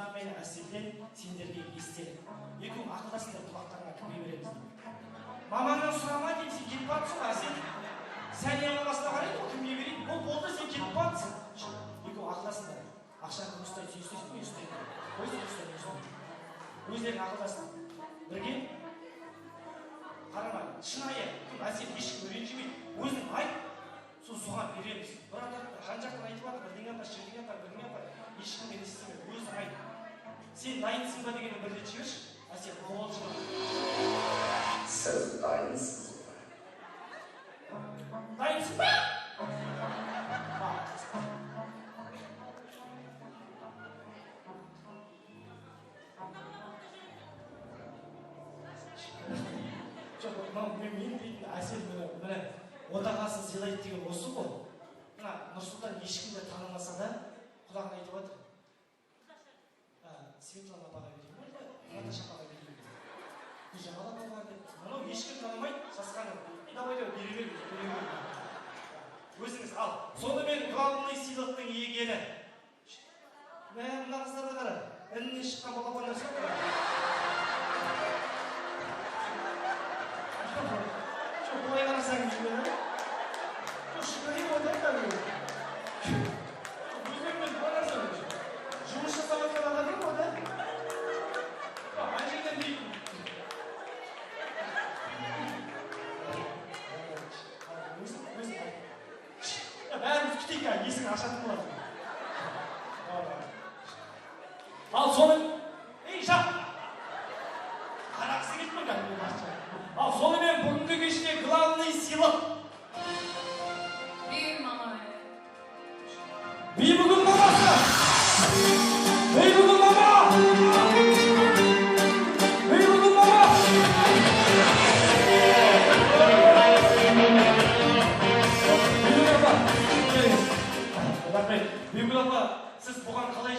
Сұлтан мен Әселден сендерге естелік. Екеуің ақылдасыңдар, құлақтарыңа кірмей береміз дейді. Мамаңнан сұрама деймін, сен кетіп барсың, Әсел. Сәния мамасына қарайды, ол кімге берейін? Ол болды, сен кетіп барсың. Екеуің ақылдасыңдар. Ақшаны ұстай сүйістейсің, мен ұстаймын. Ой, сен ұстаймын, ұстаймын. Өздерің ақылдасын. Бірге қарама, шынайы, Әсел ешкім ренжімейді. Өзің айт, соған береміз. Бір адам жан-жақтан айтып жатыр, бірдеңе апар, шірдеңе апар, бірдеңе апар. Ешкіммен естіме, өзің айт. Сен дайынсың ба дегенді бір рет жіберші. Әсел қол жібер. Сіз дайынсыз ба? Дайынсың ба? Жоқ, мен дейтін Әсел міне отағасын сыйлайды деген осы ғой. Мына Нұрсұлтан ешкімді танымаса да құлағына айтып жатыр. Светлана апаға берейін бе, Наташа апаға берейін бе? Гүлжамал апаға деп. Мынау ешкім танымайды, сасқаным. Давай бере беріңіз. Өзіңіз ал. Сонымен главный сыйлықтың иегері. Мына қыздарға қара. Іннен шыққан балапандар сияқты. Жоқ, бұлай қарасаңыз жүрмеді. Жоқ, шыққанын ойдайды да бұл. Өздерімен қарасаңыз. Жұмыс жасап атқан адамдар ма да? Әжеңден дейтін. Бәріміз күтейік, есігін ашатын болады. Ал соның... Ей, жап! Қарақсы кетпін кәдімгі бақша. Ал сонымен бүгінгі кеште главный сыйлық. Бибігүл мамасы! Бибігүл мама! Бибігүл мама! Бибігүл апа! Бибігүл апа, сіз бұған қалай